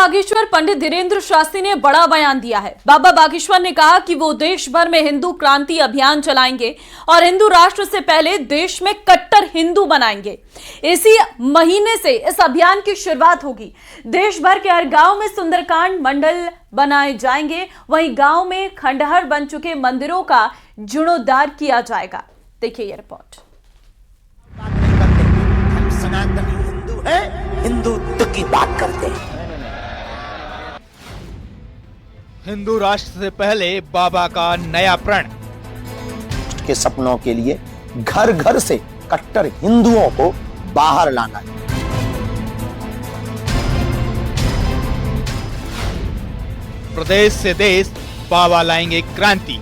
बागेश्वर पंडित धीरेन्द्र शास्त्री ने बड़ा बयान दिया है। बाबा बागेश्वर ने कहा कि वो देश भर में हिंदू क्रांति अभियान चलाएंगे और हिंदू राष्ट्र से पहले देश में कट्टर हिंदू बनाएंगे। इसी महीने से इस अभियान की शुरुआत होगी। देश भर के हर गांव में सुंदरकांड मंडल बनाए जाएंगे। वहीं गांव में खंडहर बन चुके मंदिरों का जीर्णोद्धार किया जाएगा। देखिए ये रिपोर्ट। हम सनातनी हिंदू है, हिंदुत्व की बात करते हैं। हिंदू राष्ट्र से पहले बाबा का नया प्रण। के सपनों के लिए घर घर से कट्टर हिंदुओं को बाहर लाना है। प्रदेश से देश बाबा लाएंगे क्रांति।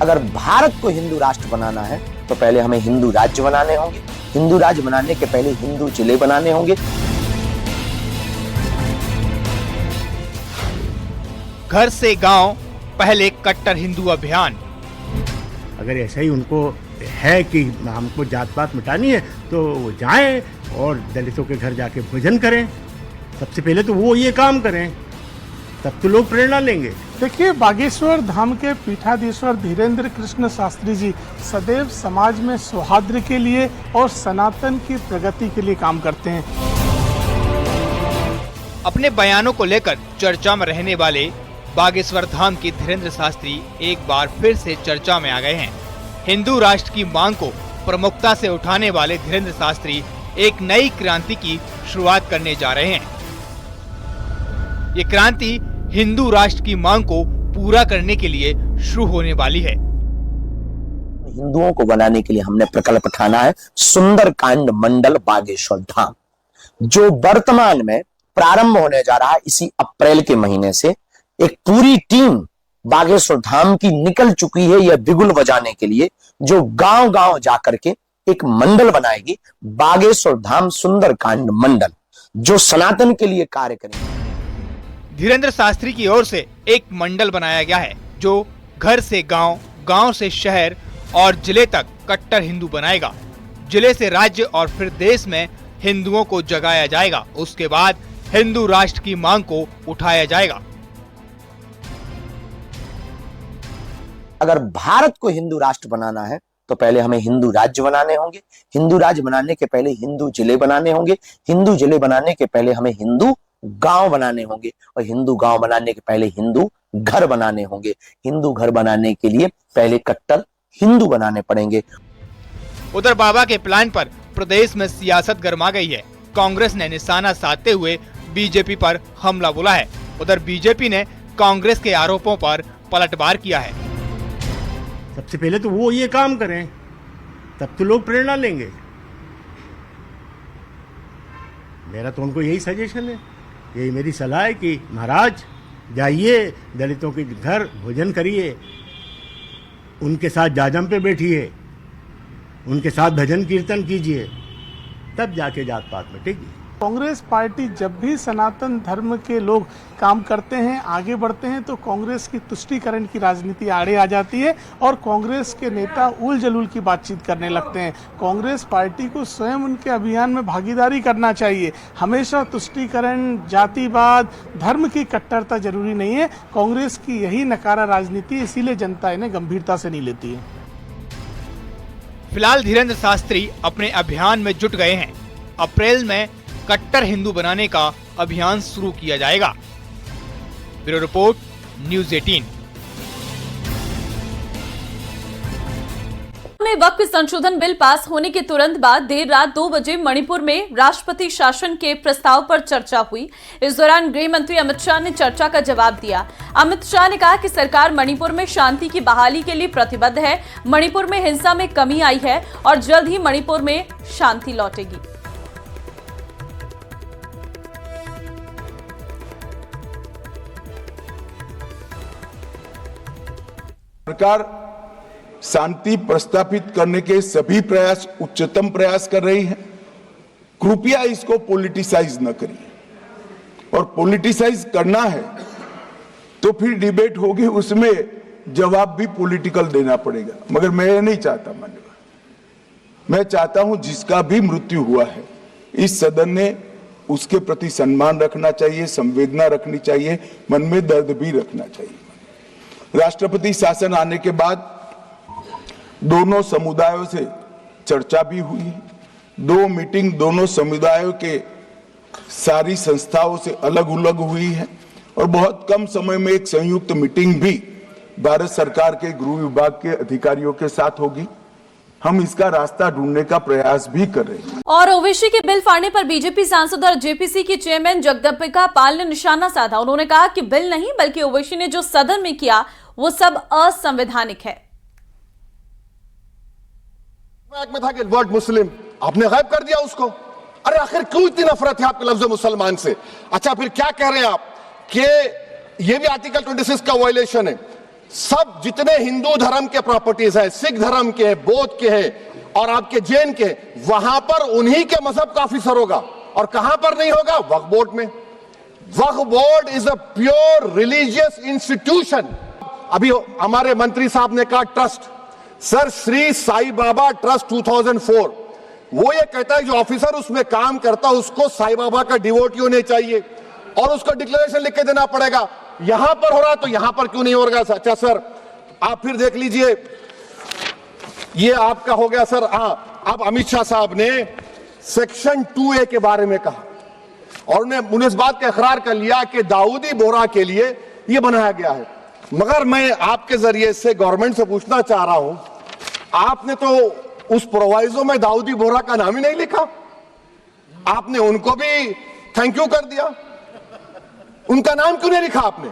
अगर भारत को हिंदू राष्ट्र बनाना है तो पहले हमें हिंदू राज्य बनाने होंगे। हिंदू राज्य बनाने के पहले हिंदू जिले बनाने होंगे। घर से गांव पहले कट्टर हिंदू अभियान। अगर ऐसा ही उनको है कि हमको जात पात मिटानी है तो वो जाएं और दलितों के घर जाके भोजन करें। सबसे पहले तो वो ये काम करें, तब तो लोग प्रेरणा लेंगे। देखिए, बागेश्वर धाम के पीठाधीश्वर धीरेन्द्र कृष्ण शास्त्री जी सदैव समाज में सौहार्द के लिए और सनातन की प्रगति के लिए काम करते हैं। अपने बयानों को लेकर चर्चा में रहने वाले बागेश्वर धाम के धीरेन्द्र शास्त्री एक बार फिर से चर्चा में आ गए हैं। हिंदू राष्ट्र की मांग को प्रमुखता से उठाने वाले धीरेन्द्र शास्त्री एक नई क्रांति की शुरुआत करने जा रहे हैं। ये क्रांति हिंदू राष्ट्र की मांग को पूरा करने के लिए शुरू होने वाली है। हिंदुओं को बनाने के लिए हमने प्रकल्प उठाना है सुंदरकांड मंडल बागेश्वर धाम, जो वर्तमान में प्रारंभ होने जा रहा है। इसी अप्रैल के महीने से एक पूरी टीम बागेश्वर धाम की निकल चुकी है यह बिगुल बजाने के लिए, जो गांव गांव जाकर के एक मंडल बनाएगी, बागेश्वर धाम सुंदरकांड मंडल, जो सनातन के लिए कार्य करेंगे। धीरेन्द्र शास्त्री की ओर से एक मंडल बनाया गया है जो घर से गांव, गांव से शहर और जिले तक कट्टर हिंदू बनाएगा। जिले से राज्य और फिर देश में हिंदुओं को जगाया जाएगा। उसके बाद हिंदू राष्ट्र की मांग को उठाया जाएगा। अगर भारत को हिंदू राष्ट्र बनाना है तो पहले हमें हिंदू राज्य बनाने होंगे। हिंदू राज्य बनाने के पहले हिंदू जिले बनाने होंगे। हिंदू जिले बनाने के पहले हमें हिंदू गांव बनाने होंगे और हिंदू गांव बनाने के पहले हिंदू घर बनाने होंगे। हिंदू घर बनाने के लिए पहले कट्टर हिंदू बनाने पड़ेंगे। उधर बाबा के प्लान पर प्रदेश में सियासत गर्मा गई है। कांग्रेस ने निशाना साधते हुए बीजेपी पर हमला बोला है। उधर बीजेपी ने कांग्रेस के आरोपों पर पलटवार किया है। सबसे पहले तो वो ये काम करें, तब तो लोग प्रेरणा लेंगे। मेरा तो उनको यही सजेशन है, यही मेरी सलाह है कि महाराज जाइए, दलितों के घर भोजन करिए, उनके साथ जाजम पे बैठिए, उनके साथ भजन कीर्तन कीजिए, तब जाके जात पात मिटेगी। कांग्रेस पार्टी जब भी सनातन धर्म के लोग काम करते हैं, आगे बढ़ते हैं, तो कांग्रेस की तुष्टीकरण की राजनीति आड़े आ जाती है और कांग्रेस के नेता उल जलूल की बातचीत करने लगते हैं। कांग्रेस पार्टी को स्वयं उनके अभियान में भागीदारी करना चाहिए। हमेशा तुष्टीकरण, जातिवाद, धर्म की कट्टरता जरूरी नहीं है। कांग्रेस की यही नकारा राजनीति, इसीलिए जनता इन्हें गंभीरता से नहीं लेती है। फिलहाल धीरेन्द्र शास्त्री अपने अभियान में जुट गए हैं। अप्रैल में कट्टर हिंदू बनाने का अभियान शुरू किया जाएगा। Bureau report, news 18। में वक्फ संशोधन बिल पास होने के तुरंत बाद देर रात 2 बजे मणिपुर में राष्ट्रपति शासन के प्रस्ताव पर चर्चा हुई। इस दौरान गृह मंत्री अमित शाह ने चर्चा का जवाब दिया। अमित शाह ने कहा कि सरकार मणिपुर में शांति की बहाली के लिए प्रतिबद्ध है। मणिपुर में हिंसा में कमी आई है और जल्द ही मणिपुर में शांति लौटेगी। सरकार शांति प्रस्तापित करने के सभी प्रयास, उच्चतम प्रयास कर रही है। कृपया इसको पॉलिटिसाइज न करिए, और पॉलिटिसाइज करना है तो फिर डिबेट होगी, उसमें जवाब भी पॉलिटिकल देना पड़ेगा। मगर मैं नहीं चाहता माननीय, मैं चाहता हूं जिसका भी मृत्यु हुआ है, इस सदन ने उसके प्रति सम्मान रखना चाहिए, संवेदना रखनी चाहिए, मन में दर्द भी रखना चाहिए। राष्ट्रपति शासन आने के बाद दोनों समुदायों से चर्चा भी हुई। 2 मीटिंग दोनों समुदायों के सारी संस्थाओं से अलग अलग हुई है और बहुत कम समय में एक संयुक्त मीटिंग भी भारत सरकार के गृह विभाग के अधिकारियों के साथ होगी। हम इसका रास्ता ढूंढने का प्रयास भी कर रहे हैं। और ओवैसी के बिल फाड़ने पर बीजेपी सांसद और जेपीसी की चेयरमैन जगदम्बिका पाल ने निशाना साधा। उन्होंने कहा कि बिल नहीं बल्कि ओवैसी ने जो सदन में किया वो सब असंवैधानिक है। में था कि वर्ड मुस्लिम आपने गायब कर दिया उसको। अरे आखिर क्यों इतनी नफरत है आपके लफ्ज मुसलमान से? अच्छा फिर क्या कह रहे हैं आप कि ये भी आर्टिकल 26 का वायलेशन है। सब जितने हिंदू धर्म के प्रॉपर्टीज है, सिख धर्म के, बौद्ध के हैं और आपके जैन के, वहां पर उन्हीं के मजहब का ऑफिसर होगा। और कहां पर नहीं होगा? वक्फ बोर्ड में। Waqf board is a pure religious institution. अभी हमारे मंत्री साहब ने कहा trust, sir Shri Sai Baba trust 2004, वो ये कहता है जो ऑफिसर उसमें काम करता है उसको साई बाबा का डिवोटी होने चाहिए और उसको डिक्लेरेशन लिख के देना पड़ेगा। यहां पर हो रहा तो यहां पर क्यों नहीं हो रहा? अच्छा सर आप फिर देख लीजिए, ये आपका हो गया सर। हाँ, अब अमित शाह साहब ने सेक्शन 2A के बारे में कहा और उन्होंने इस बात का इकरार कर लिया कि दाऊदी बोहरा के लिए यह बनाया गया है। मगर मैं आपके जरिए से गवर्नमेंट से पूछना चाह रहा हूं, आपने तो उस प्रोवाइजो में दाऊदी बोहरा का नाम ही नहीं लिखा। आपने उनको भी थैंक यू कर दिया, उनका नाम क्यों नहीं लिखा आपने?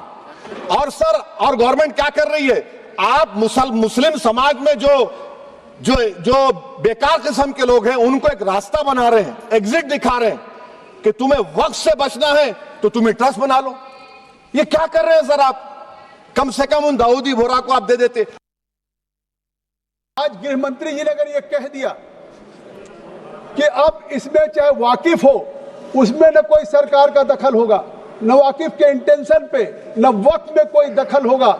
और सर और गवर्नमेंट क्या कर रही है? आप मुस्लिम समाज में जो बेकार किस्म के लोग हैं उनको एक रास्ता बना रहे हैं, एग्जिट दिखा रहे हैं कि तुम्हें वक्त से बचना है तो तुम्हें ट्रस्ट बना लो। ये क्या कर रहे हैं सर आप? कम से कम उन दाऊदी बोहरा को आप दे देते। आज गृह मंत्री जी ने अगर ये कह दिया कि अब इसमें चाहे वाकिफ हो उसमें न कोई सरकार का दखल होगा, न वाकिफ के इंटेंशन पे, न वक्त में कोई दखल होगा,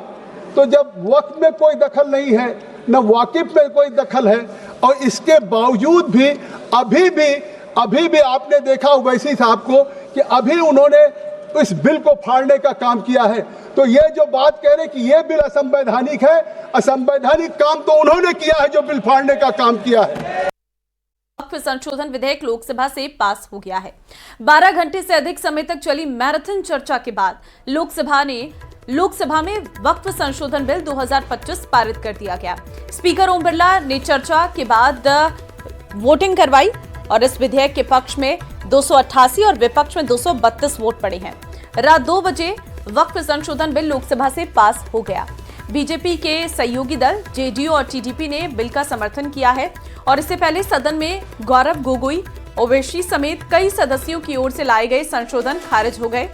तो जब वक्त में कोई दखल नहीं है, न वाकिफ में कोई दखल है और इसके बावजूद भी अभी भी आपने देखा ओवैसी साहब को कि अभी उन्होंने इस बिल को फाड़ने का काम किया है, तो ये जो बात कह रहे कि ये बिल असंवैधानिक है, असंवैधानिक काम तो उन्होंने किया है जो बिल फाड़ने का काम किया है। वक्फ संशोधन विधेयक लोकसभा से पास हो गया है। 12 घंटे से अधिक समय तक चली मैराथन चर्चा के बाद लोकसभा में वक्फ संशोधन बिल 2025 पारित कर दिया गया। स्पीकर ओम बिरला ने चर्चा के बाद वोटिंग करवाई और इस विधेयक के पक्ष में 288 और विपक्ष में 232 वोट पड़े हैं। रात 2 बजे वक्फ संशोधन बिल लोकसभा से पास हो गया। बीजेपी के सहयोगी दल जेडीयू और टीडीपी ने बिल का समर्थन किया है और इससे पहले सदन में गौरव गोगोई, ओवैसी समेत कई सदस्यों की ओर से लाए गए संशोधन खारिज हो गए।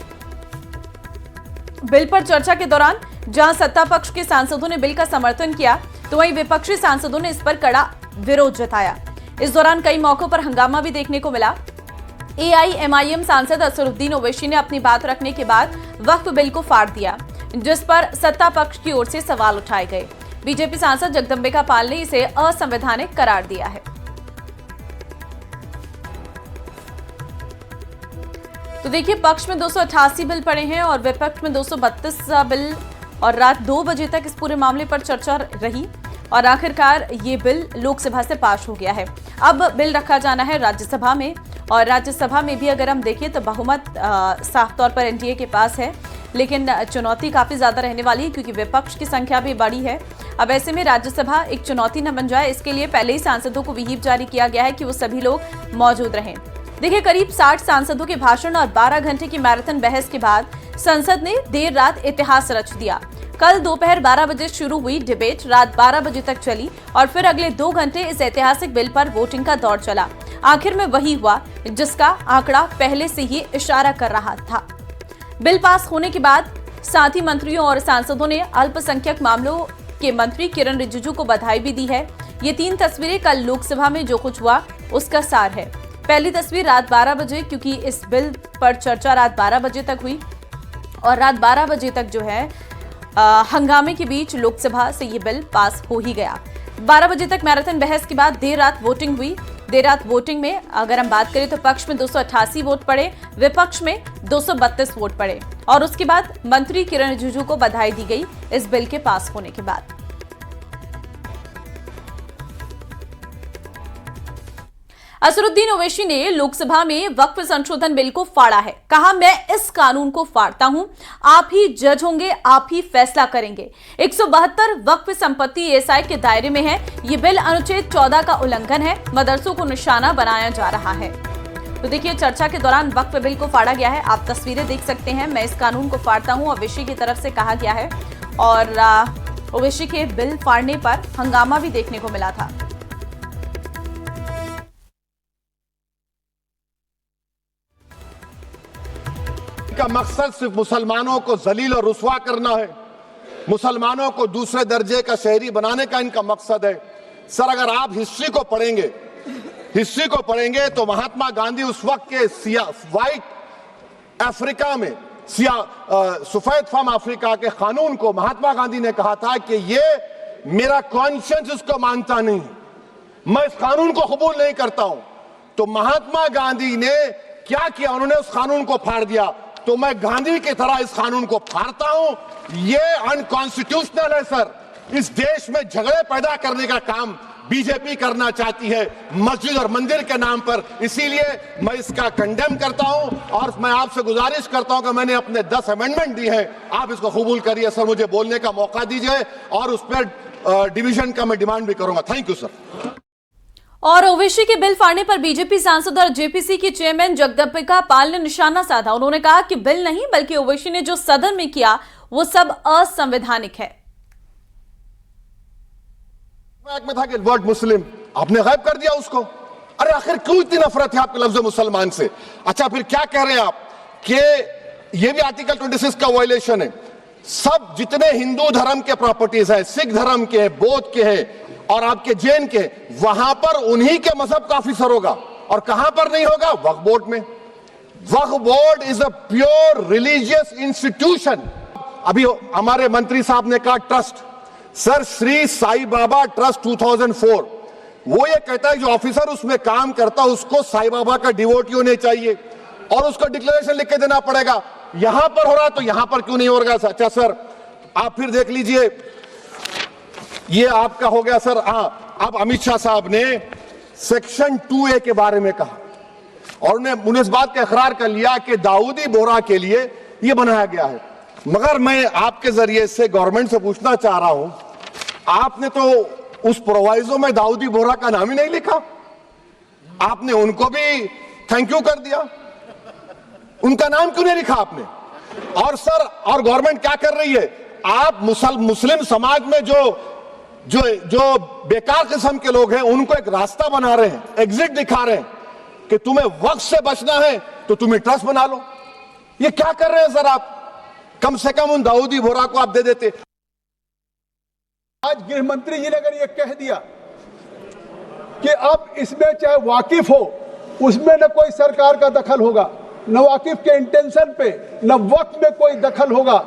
बिल पर चर्चा के दौरान जहां सत्ता पक्ष के सांसदों ने बिल का समर्थन किया तो वहीं विपक्षी सांसदों ने इस पर कड़ा विरोध जताया। इस दौरान कई मौकों पर हंगामा भी देखने को मिला। एआईएमआईएम सांसद असरुद्दीन ओवैसी ने अपनी बात रखने के बाद वक्फ बिल को फाड़ दिया, जिस पर सत्ता पक्ष की ओर से सवाल उठाए गए। बीजेपी सांसद जगदम्बिका पाल ने इसे असंवैधानिक करार दिया है। तो देखिए, पक्ष में 288 बिल पड़े हैं और विपक्ष में 232 बिल और रात 2 बजे तक इस पूरे मामले पर चर्चा रही और आखिरकार ये बिल लोकसभा से पास हो गया है। अब बिल रखा जाना है राज्यसभा में और राज्यसभा में भी अगर हम देखें तो बहुमत साफ तौर पर एनडीए के पास है, लेकिन चुनौती काफी ज्यादा रहने वाली है क्योंकि विपक्ष की संख्या भी बड़ी है। अब ऐसे में राज्यसभा एक चुनौती न बन जाए, इसके लिए पहले ही सांसदों को व्हीप जारी किया गया है कि वो सभी लोग मौजूद रहें। देखिए, करीब 60 सांसदों के भाषण और 12 घंटे की मैराथन बहस के बाद संसद ने देर रात इतिहास रच दिया। कल दोपहर 12 बजे शुरू हुई डिबेट रात 12 बजे तक चली और फिर अगले 2 घंटे इस ऐतिहासिक बिल पर वोटिंग का दौर चला। आखिर में वही हुआ जिसका आंकड़ा पहले से ही इशारा कर रहा था। बिल पास होने के बाद साथ ही मंत्रियों और सांसदों ने अल्पसंख्यक मामलों के मंत्री किरण रिजिजू को बधाई भी दी है। ये 3 तस्वीरें कल लोकसभा में जो कुछ हुआ उसका सार है। पहली तस्वीर रात 12 बजे, क्योंकि इस बिल पर चर्चा रात 12 बजे तक हुई और रात 12 बजे तक जो है हंगामे के बीच लोकसभा से ये बिल पास हो ही गया। 12 बजे तक मैराथन बहस के बाद देर रात वोटिंग हुई। देर रात वोटिंग में अगर हम बात करें तो पक्ष में 288 वोट पड़े, विपक्ष में 232 वोट पड़े और उसके बाद मंत्री किरण रिजिजू को बधाई दी गई इस बिल के पास होने के बाद। असरुद्दीन ओवैसी ने लोकसभा में वक्फ संशोधन बिल को फाड़ा है। कहा, मैं इस कानून को फाड़ता हूं, आप ही जज होंगे, आप ही फैसला करेंगे। 172 वक्फ संपत्ति एएसआई के दायरे में है। ये बिल अनुच्छेद 14 का उल्लंघन है। मदरसों को निशाना बनाया जा रहा है। तो देखिए, चर्चा के दौरान वक्फ बिल को फाड़ा गया है। आप तस्वीरें देख सकते हैं। मैं इस कानून को फाड़ता हूं, ओवैसी की तरफ से कहा गया है और ओवैसी के बिल फाड़ने पर हंगामा भी देखने को मिला था। का मकसद सिर्फ मुसलमानों को जलील और रुस्वा करना है, मुसलमानों को दूसरे दर्जे का शहरी बनाने का इनका मकसद है। सर, अगर आप हिस्ट्री को पढ़ेंगे तो महात्मा गांधी उस वक्त के व्हाइट अफ्रीका में सफेद फार्म अफ्रीका के कानून को महात्मा गांधी ने कहा था कि ये मेरा कॉन्शियंस इसको मानता नहीं, मैं इस कानून को कबूल नहीं करता हूं। तो महात्मा गांधी ने क्या किया, उन्होंने उस कानून को फाड़ दिया। तो मैं गांधी की तरह इस कानून को फाड़ता हूं। ये अनकॉन्स्टिट्यूशनल है सर। इस देश में झगड़े पैदा करने का काम बीजेपी करना चाहती है मस्जिद और मंदिर के नाम पर, इसीलिए मैं इसका कंडेम करता हूं और मैं आपसे गुजारिश करता हूं कि मैंने अपने 10 अमेंडमेंट दी हैं, आप इसको कबूल करिए सर, मुझे बोलने का मौका दीजिए और उस पर डिवीजन का मैं डिमांड भी करूंगा। Thank you sir. और ओवैसी के बिल फाड़ने पर बीजेपी सांसद और जेपीसी की चेयरमैन जगदम्बिका पाल ने निशाना साधा। उन्होंने कहा कि बिल नहीं बल्कि ओवैसी ने जो सदन में किया वो सब असंवैधानिक है। में था कि वर्ड मुस्लिम आपने गायब कर दिया उसको। अरे आखिर क्यों इतनी नफरत है आपके लफ्ज मुसलमान से? अच्छा, फिर क्या कह रहे हैं आप कि ये भी आर्टिकल 26 का वायलेशन है। सब जितने हिंदू धर्म के प्रॉपर्टीज है, सिख धर्म के, बौद्ध के हैं और आपके जैन के, वहां पर उन्हीं के मजहब का ऑफिसर होगा। और कहां पर नहीं होगा? वक्फ बोर्ड में। Waqf board is a pure religious institution. अभी हमारे मंत्री साहब ने कहा trust, sir Shri Sai Baba trust 2004, वो ये कहता है जो ऑफिसर उसमें काम करता है उसको साई बाबा का डिवोटी होने चाहिए और उसको डिक्लेरेशन लिख के देना पड़ेगा। यहां पर हो रहा तो यहां पर क्यों नहीं हो रहा? अच्छा सर, आप फिर देख लीजिए, ये आपका हो गया सर। हाँ, अब अमित शाह साहब ने सेक्शन 2A के बारे में कहा और उन्होंने इस बात का इकरार कर लिया कि दाऊदी बोहरा के लिए यह बनाया गया है। मगर मैं आपके जरिए से गवर्नमेंट से पूछना चाह रहा हूं, आपने तो उस प्रोवाइजो में दाऊदी बोहरा का नाम ही नहीं लिखा, आपने उनको भी थैंक यू कर दिया, उनका नाम क्यों नहीं लिखा आपने? और सर, और गवर्नमेंट क्या कर रही है? आप मुस्लिम समाज में जो बेकार किस्म के लोग हैं उनको एक रास्ता बना रहे हैं, एग्जिट दिखा रहे हैं कि तुम्हें वक्त से बचना है तो तुम्हें ट्रस्ट बना लो। ये क्या कर रहे हैं सर आप? कम से कम उन दाऊदी बोहरा को आप दे देते। आज गृह मंत्री जी ने अगर ये कह दिया कि अब इसमें चाहे वाकिफ हो उसमें न कोई सरकार का दखल होगा, न वाकिफ के इंटेंशन पे, न वक्त में कोई दखल होगा,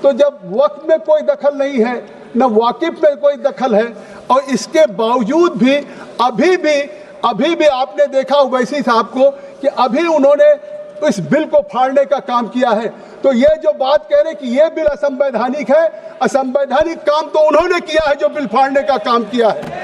तो जब वक्त में कोई दखल नहीं है, न वाकिफ में कोई दखल है और इसके बावजूद भी अभी भी आपने देखा ओवैसी साहब को कि अभी उन्होंने इस बिल को फाड़ने का काम किया है। तो ये जो बात कह रहे कि ये बिल असंवैधानिक है, असंवैधानिक काम तो उन्होंने किया है जो बिल फाड़ने का काम किया है।